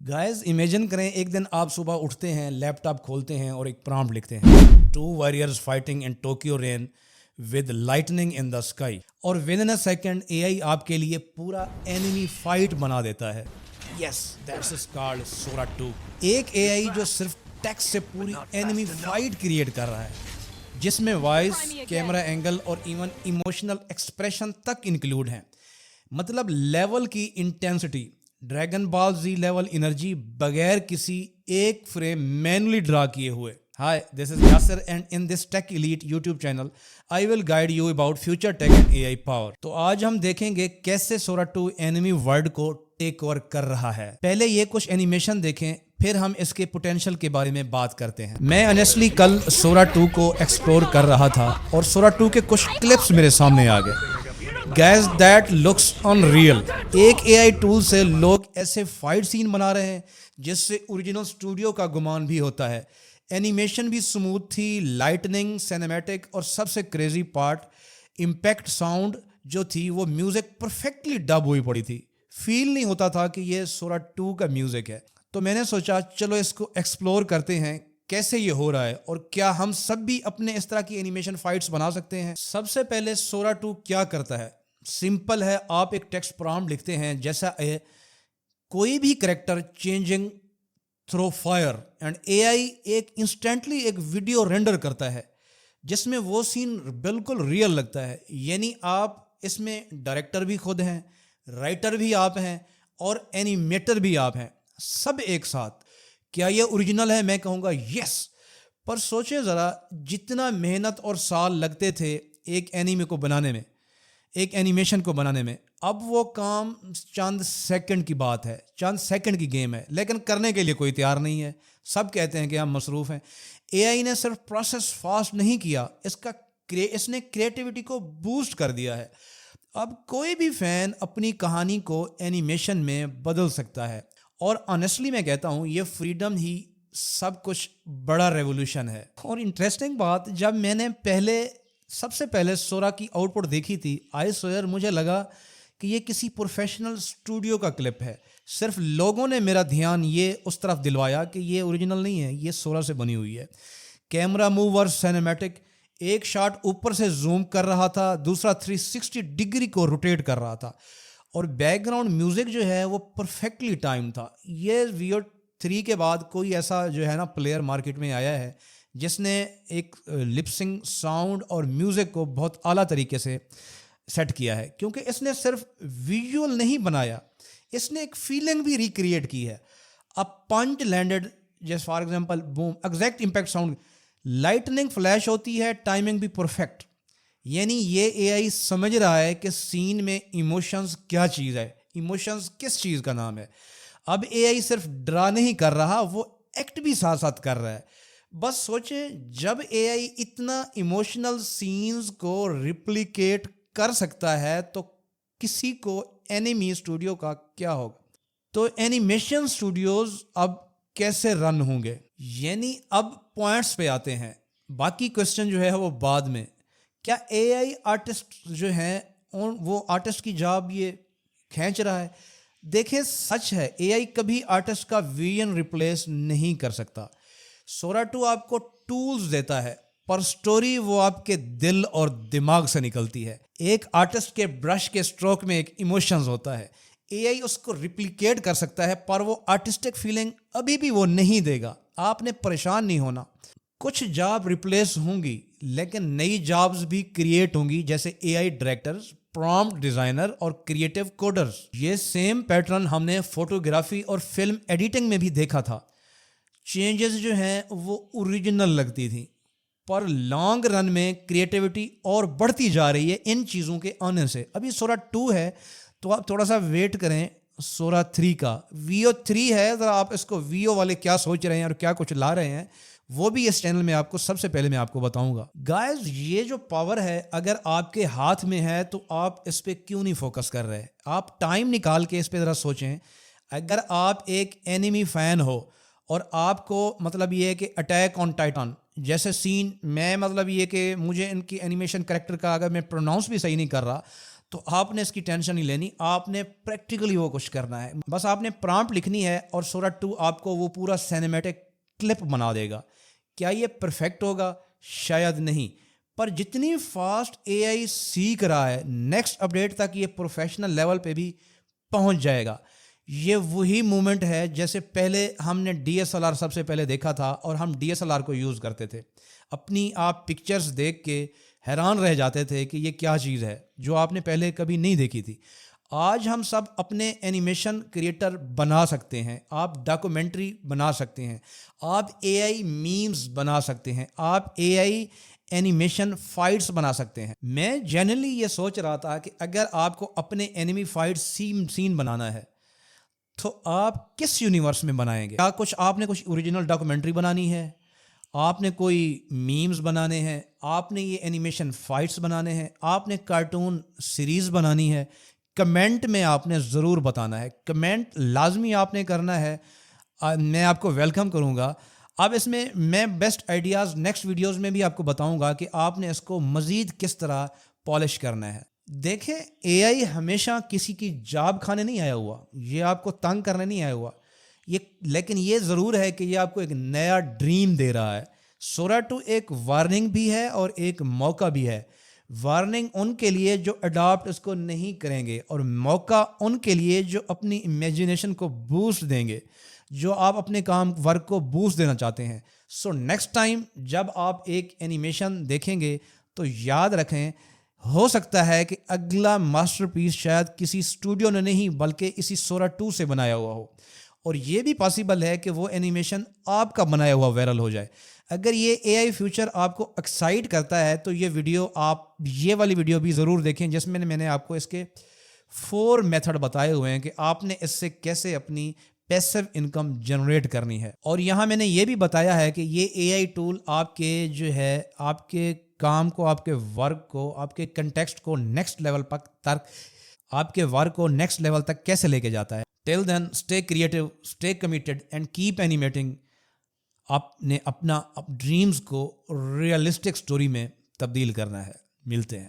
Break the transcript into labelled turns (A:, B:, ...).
A: Guys imagine کریں ایک دن آپ صبح اٹھتے ہیں, لیپ ٹاپ کھولتے ہیں اور ایک پرامپٹ لکھتے ہیں 2 warriors fighting in Tokyo rain with lightning in the sky, اور within a second AI آپ کے لیے پورا اینیمی فائٹ بنا دیتا ہے. یس, دیٹس از کالڈ سورا 2. ایک اے آئی جو صرف ٹیکسٹ سے پوری اینیمی فائٹ کریٹ کر رہا ہے, جس میں وائس, کیمرہ اینگل اور ایون ایموشنل ایکسپریشن تک انکلوڈ ہیں. مطلب لیول کی انٹینسٹی, ڈریگن بال زی لیول انرجی بغیر کسی ایک فریم مینولی ڈرا کیے ہوئے. Hi, this is Yasser and in this Tech Elite YouTube channel, I will guide you about future tech and AI power. تو آج ہم دیکھیں گے کیسے سورا 2 انیمی ورلڈ کو ٹیک اوور کر رہا ہے. پہلے یہ کچھ اینیمیشن دیکھیں, پھر ہم اس کے پوٹینشل کے بارے میں بات کرتے ہیں. میں انیسٹلی کل سورا 2 کو ایکسپلور کر رہا تھا اور سورا 2 کے کچھ کلپس میرے سامنے آ گئے. Guys that looks unreal. ایک اے آئی ٹول سے لوگ ایسے فائٹ سین بنا رہے ہیں جس سے اوریجنل اسٹوڈیو کا گمان بھی ہوتا ہے. اینیمیشن بھی سموتھ تھی, لائٹننگ, سینیمیٹک, اور سب سے کریزی پارٹ امپیکٹ ساؤنڈ جو تھی وہ میوزک پرفیکٹلی ڈب ہوئی پڑی تھی. فیل نہیں ہوتا تھا کہ یہ سورا 2 کا میوزک ہے. تو میں نے سوچا چلو اس کو ایکسپلور کرتے ہیں کیسے یہ ہو رہا ہے اور کیا ہم سب بھی اپنے اس طرح کی اینیمیشن فائٹس بنا سکتے ہیں. سب سے پہلے سورا 2 کیا کرتا ہے؟ سمپل ہے, آپ ایک ٹیکسٹ پرامپٹ لکھتے ہیں جیسا کوئی بھی character changing through fire, and AI ایک انسٹنٹلی ایک ویڈیو رینڈر کرتا ہے جس میں وہ سین بالکل ریئل لگتا ہے. یعنی آپ اس میں ڈائریکٹر بھی خود ہیں, رائٹر بھی آپ ہیں اور اینیمیٹر بھی آپ ہیں, سب ایک ساتھ. کیا یہ اوریجنل ہے؟ میں کہوں گا یس. پر سوچیں ذرا, جتنا محنت اور سال لگتے تھے ایک اینیمے کو بنانے میں, ایک اینیمیشن کو بنانے میں, اب وہ کام چند سیکنڈ کی بات ہے, چند سیکنڈ کی گیم ہے. لیکن کرنے کے لیے کوئی تیار نہیں ہے, سب کہتے ہیں کہ ہم مصروف ہیں. اے آئی نے صرف پروسیس فاسٹ نہیں کیا, اس نے کریٹیوٹی کو بوسٹ کر دیا ہے. اب کوئی بھی فین اپنی کہانی کو اینیمیشن میں بدل سکتا ہے, اور آنیسٹلی میں کہتا ہوں یہ فریڈم ہی سب کچھ بڑا ریولوشن ہے. اور انٹرسٹنگ بات, جب میں نے سب سے پہلے سورا کی آؤٹ پٹ دیکھی تھی, آئی سوئر مجھے لگا کہ یہ کسی پروفیشنل اسٹوڈیو کا کلپ ہے. صرف لوگوں نے میرا دھیان یہ اس طرف دلوایا کہ یہ اوریجنل نہیں ہے, یہ سورا سے بنی ہوئی ہے. کیمرہ موو اور سینیمیٹک, ایک شاٹ اوپر سے زوم کر رہا تھا, دوسرا 360 ڈگری کو روٹیٹ کر رہا تھا, اور بیک گراؤنڈ میوزک جو ہے وہ پرفیکٹلی ٹائم تھا. یہ ویو 3 کے بعد کوئی ایسا جو ہے نا پلیئر مارکیٹ میں آیا ہے جس نے ایک لپسنگ, ساؤنڈ اور میوزک کو بہت اعلیٰ طریقے سے سیٹ کیا ہے, کیونکہ اس نے صرف ویژول نہیں بنایا, اس نے ایک فیلنگ بھی ریکریٹ کی ہے. اب پنچ لینڈڈ, جیسے for example boom, exact impact sound, lightning flash ہوتی ہے, ٹائمنگ بھی پرفیکٹ. یعنی یہ اے آئی سمجھ رہا ہے کہ سین میں ایموشنز کیا چیز ہے, ایموشنز کس چیز کا نام ہے. اب اے آئی صرف ڈرا نہیں کر رہا, وہ ایکٹ بھی ساتھ ساتھ کر رہا ہے. بس سوچیں, جب اے آئی اتنا ایموشنل سینز کو ریپلیکیٹ کر سکتا ہے تو کسی کو اینیمی اسٹوڈیو کا کیا ہوگا. تو اینیمیشن اسٹوڈیوز اب کیسے رن ہوں گے, یعنی اب پوائنٹس پہ آتے ہیں. باقی کوشچن جو ہے وہ بعد میں. کیا اے آئی آرٹسٹ جو ہیں وہ آرٹسٹ کی جاب یہ کھینچ رہا ہے؟ دیکھیں, سچ ہے اے آئی کبھی آرٹسٹ کا ویژن ریپلیس نہیں کر سکتا. سورا 2 آپ کو ٹولز دیتا ہے, پر سٹوری وہ آپ کے دل اور دماغ سے نکلتی ہے. ایک آرٹسٹ کے برش کے سٹروک میں ایک ایموشنز ہوتا ہے, اے آئی اس کو ریپلیکیٹ کر سکتا ہے, پر وہ آرٹسٹک فیلنگ ابھی بھی وہ نہیں دے گا. آپ نے پریشان نہیں ہونا. کچھ جاب ریپلیس ہوں گی لیکن نئی جابز بھی کریٹ ہوں گی, جیسے اے آئی ڈائریکٹرز, پرامپٹ ڈیزائنر اور کریٹو کوڈرز. یہ سیم پیٹرن ہم نے فوٹوگرافی اور فلم ایڈیٹنگ میں بھی دیکھا تھا. چینجز جو ہیں وہ اوریجنل لگتی تھیں, پر لانگ رن میں کریٹیوٹی اور بڑھتی جا رہی ہے ان چیزوں کے آنے سے. ابھی سورا 2 ہے تو آپ تھوڑا سا ویٹ کریں سورا 3 کا. ویو 3 ہے, ذرا آپ اس کو ویو والے کیا سوچ رہے ہیں اور کیا کچھ لا رہے ہیں وہ بھی اس چینل میں آپ کو سب سے پہلے میں آپ کو بتاؤں گا. گائز, یہ جو پاور ہے اگر آپ کے ہاتھ میں ہے تو آپ اس پہ کیوں نہیں فوکس کر رہے؟ آپ ٹائم نکال کے اس پہ ذرا سوچیں. اگر آپ ایک اینیمی فین ہو اور آپ کو مطلب یہ ہے کہ اٹیک آن ٹائٹن جیسے سین, میں مطلب یہ کہ مجھے ان کی اینیمیشن کریکٹر کا اگر میں پروناؤنس بھی صحیح نہیں کر رہا تو آپ نے اس کی ٹینشن نہیں لینی, آپ نے پریکٹیکلی وہ کچھ کرنا ہے. بس آپ نے پرامپٹ لکھنی ہے اور سورا 2 آپ کو وہ پورا سینیمیٹک کلپ بنا دے گا. کیا یہ پرفیکٹ ہوگا؟ شاید نہیں, پر جتنی فاسٹ اے آئی سیکھ رہا ہے نیکسٹ اپڈیٹ تک یہ پروفیشنل لیول پہ بھی پہنچ جائے گا. یہ وہی مومنٹ ہے جیسے پہلے ہم نے ڈی ایس ایل آر سب سے پہلے دیکھا تھا, اور ہم ڈی ایس ایل آر کو یوز کرتے تھے. اپنی آپ پکچرز دیکھ کے حیران رہ جاتے تھے کہ یہ کیا چیز ہے جو آپ نے پہلے کبھی نہیں دیکھی تھی. آج ہم سب اپنے اینیمیشن کریٹر بنا سکتے ہیں, آپ ڈاکومنٹری بنا سکتے ہیں, آپ اے آئی میمز بنا سکتے ہیں, آپ اے آئی اینیمیشن فائٹس بنا سکتے ہیں. میں جنرلی یہ سوچ رہا تھا کہ اگر آپ کو اپنے اینیمی فائٹ سین بنانا ہے تو آپ کس یونیورس میں بنائیں گے؟ کیا آپ نے کچھ اوریجنل ڈاکومنٹری بنانی ہے, آپ نے کوئی میمز بنانے ہیں, آپ نے یہ اینیمیشن فائٹس بنانے ہیں, آپ نے کارٹون سیریز بنانی ہے؟ کمنٹ میں آپ نے ضرور بتانا ہے, کمنٹ لازمی آپ نے کرنا ہے. میں آپ کو ویلکم کروں گا. اب اس میں بیسٹ آئیڈیاز نیکسٹ ویڈیوز میں بھی آپ کو بتاؤں گا کہ آپ نے اس کو مزید کس طرح پالش کرنا ہے. دیکھیں, اے آئی ہمیشہ کسی کی جاب کھانے نہیں آیا ہوا, یہ آپ کو تنگ کرنے نہیں آیا ہوا, لیکن یہ ضرور ہے کہ یہ آپ کو ایک نیا ڈریم دے رہا ہے. سورا 2 ایک وارننگ بھی ہے اور ایک موقع بھی ہے. وارننگ ان کے لیے جو اڈاپٹ اس کو نہیں کریں گے, اور موقع ان کے لیے جو اپنی امیجنیشن کو بوسٹ دیں گے, جو آپ اپنے کام ورک کو بوسٹ دینا چاہتے ہیں. سو نیکسٹ ٹائم جب آپ ایک اینیمیشن دیکھیں گے تو یاد رکھیں, ہو سکتا ہے کہ اگلا ماسٹر پیس شاید کسی اسٹوڈیو نے نہیں بلکہ اسی سورا 2 سے بنایا ہوا ہو, اور یہ بھی پاسبل ہے کہ وہ اینیمیشن آپ کا بنایا ہوا وائرل ہو جائے. اگر یہ اے آئی فیوچر آپ کو ایکسائٹ کرتا ہے تو یہ والی ویڈیو بھی ضرور دیکھیں, جس میں نے آپ کو اس کے 4 میتھڈ بتائے ہوئے ہیں کہ آپ نے اس سے کیسے اپنی پیسو انکم جنریٹ کرنی ہے. اور یہاں میں نے یہ بھی بتایا ہے کہ یہ اے آئی ٹول آپ کے جو ہے آپ کے کام کو, آپ کے ورک کو, آپ کے کنٹیکسٹ کو نیکسٹ لیول آپ کے ورک کو نیکسٹ لیول تک کیسے لے کے جاتا ہے. Till then stay creative, stay committed and keep animating. آپ نے اپنا ڈریمز کو ریئلسٹک سٹوری میں تبدیل کرنا ہے. ملتے ہیں.